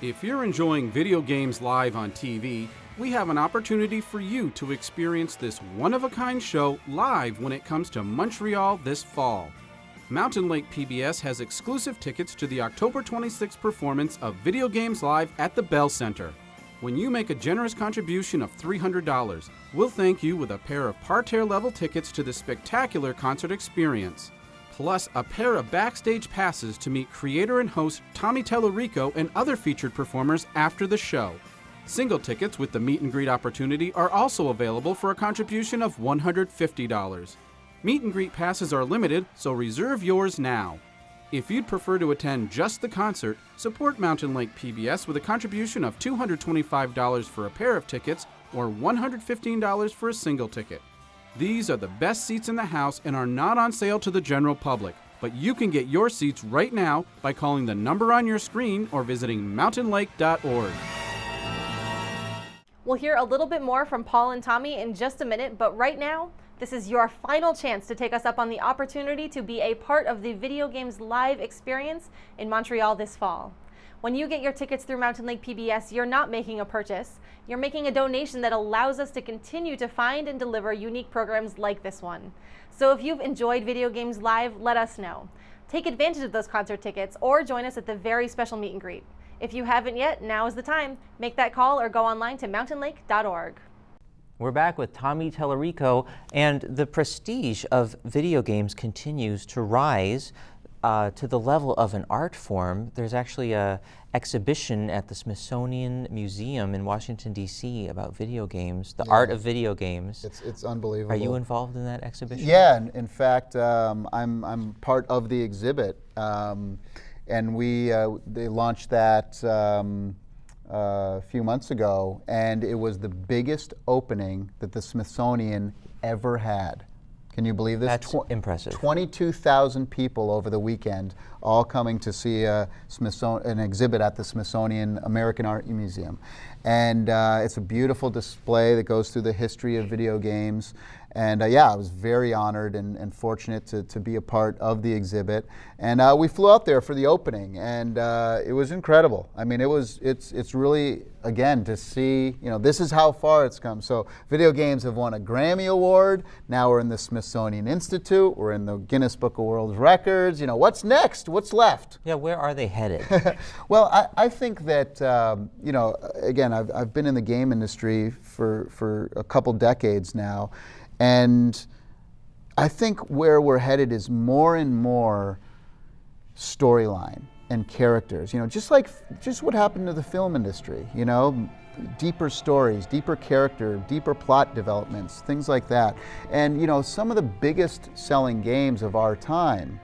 If you're enjoying video games live on TV, we have an opportunity for you to experience this one-of-a-kind show live when it comes to Montreal this fall. Mountain Lake PBS has exclusive tickets to the October 26th performance of Video Games Live at the Bell Center. When you make a generous contribution of $300, we'll thank you with a pair of parterre-level tickets to the spectacular concert experience, plus a pair of backstage passes to meet creator and host Tommy Tallarico and other featured performers after the show. Single tickets with the meet and greet opportunity are also available for a contribution of $150. Meet and greet passes are limited, so reserve yours now. If you'd prefer to attend just the concert, support Mountain Lake PBS with a contribution of $225 for a pair of tickets or $115 for a single ticket. These are the best seats in the house and are not on sale to the general public, but you can get your seats right now by calling the number on your screen or visiting mountainlake.org. We'll hear a little bit more from Paul and Tommy in just a minute, but right now, this is your final chance to take us up on the opportunity to be a part of the Video Games Live experience in Montreal this fall. When you get your tickets through Mountain Lake PBS, you're not making a purchase. You're making a donation that allows us to continue to find and deliver unique programs like this one. So if you've enjoyed Video Games Live, let us know. Take advantage of those concert tickets or join us at the very special meet and greet. If you haven't yet, now is the time. Make that call or go online to mountainlake.org. We're back with Tommy Tallarico, and the prestige of video games continues to rise to the level of an art form. There's actually an exhibition at the Smithsonian Museum in Washington, D.C. about video games, the art of video games. It's unbelievable. Are you involved in that exhibition? Yeah, in fact, I'm part of the exhibit, and they launched that a few months ago, and it was the biggest opening that the Smithsonian ever had. Can you believe this? That's impressive. 22,000 people over the weekend, all coming to see an exhibit at the Smithsonian American Art Museum. And it's a beautiful display that goes through the history of video games. And yeah, I was very honored and fortunate to be a part of the exhibit. And we flew out there for the opening, and it was incredible. I mean, it's really, again, to see, this is how far it's come. So video games have won a Grammy Award. Now we're in the Smithsonian Institute. We're in the Guinness Book of World Records. What's next? What's left? Yeah, where are they headed? Well, I think that, again, I've been in the game industry for a couple decades now. And I think where we're headed is more and more storyline and characters. Just what happened to the film industry. Deeper stories, deeper character, deeper plot developments, things like that. And some of the biggest selling games of our time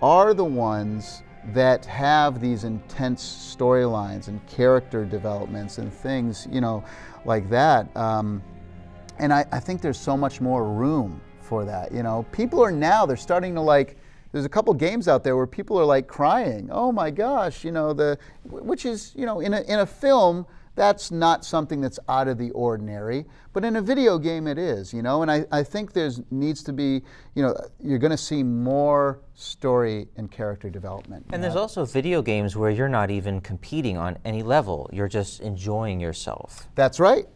are the ones that have these intense storylines and character developments and things, like that. And I think there's so much more room for that. People are now, they're starting to there's a couple games out there where people are crying. Oh my gosh, which is, in a film, that's not something that's out of the ordinary, but in a video game it is, and I think needs to be, you're going to see more story and character development. And there's also video games where you're not even competing on any level, you're just enjoying yourself. That's right,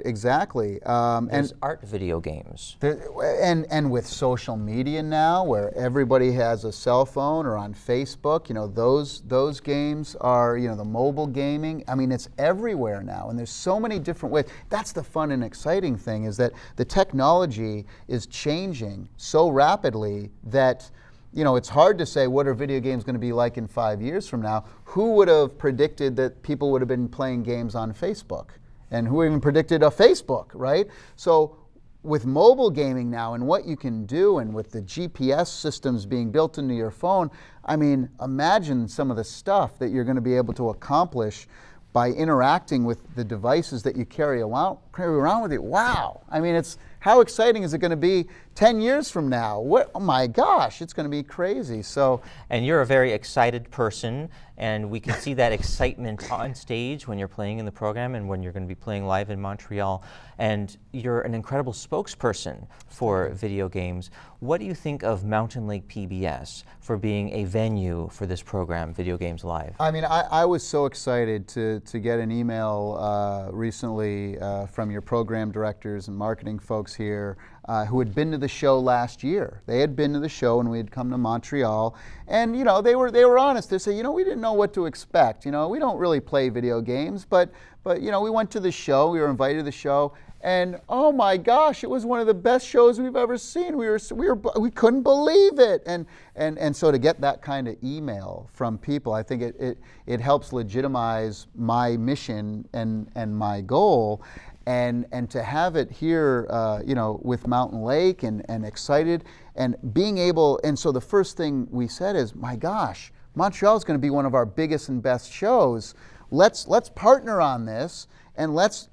exactly. There's art video games. And with social media now, where everybody has a cell phone or on Facebook, those games are, the mobile gaming, I mean, it's everywhere now, and there's so many different ways. That's the fun and exciting thing, is that the technology is changing so rapidly that it's hard to say what are video games going to be like in 5 years from now. Who would have predicted that people would have been playing games on Facebook? And who even predicted a Facebook, right? So with mobile gaming now and what you can do, and with the GPS systems being built into your phone, I mean, imagine some of the stuff that you're going to be able to accomplish by interacting with the devices that you carry around with you. Wow. I mean, it's how exciting is it going to be 10 years from now? Oh my gosh, it's going to be crazy. So, and you're a very excited person, and we can see that excitement on stage when you're playing in the program and when you're going to be playing live in Montreal. And you're an incredible spokesperson for video games. What do you think of Mountain Lake PBS for being a venue for this program, Video Games Live? I mean, I was so excited to get an email recently from your program directors and marketing folks here who had been to the show last year. They had been to the show and we had come to Montreal, and you know, they were honest. They said, you know, we didn't know what to expect. You know, we don't really play video games, but you know, we went to the show. We were invited to the show. And oh my gosh, it was one of the best shows we've ever seen. We couldn't believe it. And so to get that kind of email from people, I think it helps legitimize my mission and my goal. And to have it here, you know, with Mountain Lake and excited and being able, and so the first thing we said is, my gosh, Montreal is going to be one of our biggest and best shows. Let's partner on this, and let's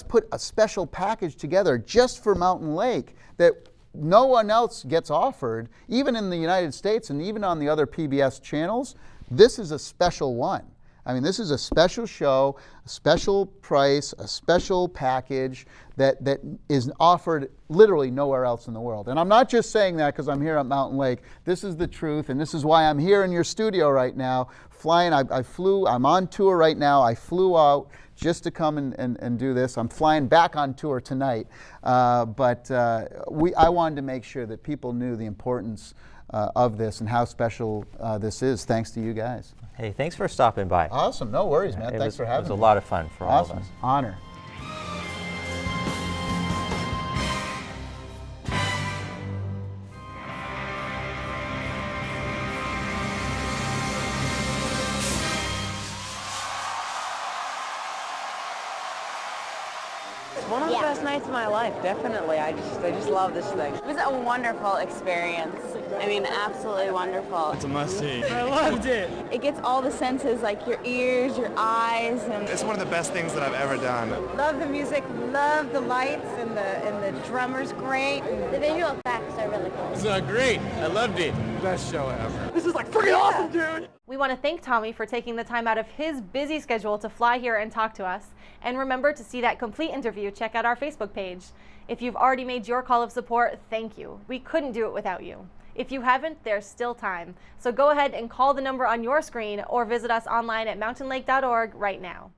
put a special package together just for Mountain Lake that no one else gets offered, even in the United States and even on the other PBS channels. This is a special one. I mean, this is a special show, a special price, a special package that is offered literally nowhere else in the world. And I'm not just saying that because I'm here at Mountain Lake. This is the truth, and this is why I'm here in your studio right now, flying. I'm on tour right now. I flew out just to come and do this. I'm flying back on tour tonight. But I wanted to make sure that people knew the importance of this and how special this is, thanks to you guys. Hey, thanks for stopping by. Awesome. No worries, man. Thanks for having me. It was a lot of fun for all of Awesome. us. Honor. It's one of the best nights of my life, definitely. I just love this thing. It was a wonderful experience. I mean, absolutely wonderful. It's a must-see. I loved it. It gets all the senses, like your ears, your eyes, and It's one of the best things that I've ever done. Love the music, love the lights, and the drummer's great. The visual effects are really cool. It's great. I loved it. Best show ever. This is like freaking awesome, dude. We want to thank Tommy for taking the time out of his busy schedule to fly here and talk to us. And remember, to see that complete interview, check out our Facebook page. If you've already made your call of support, thank you. We couldn't do it without you. If you haven't, there's still time. So go ahead and call the number on your screen or visit us online at mountainlake.org right now.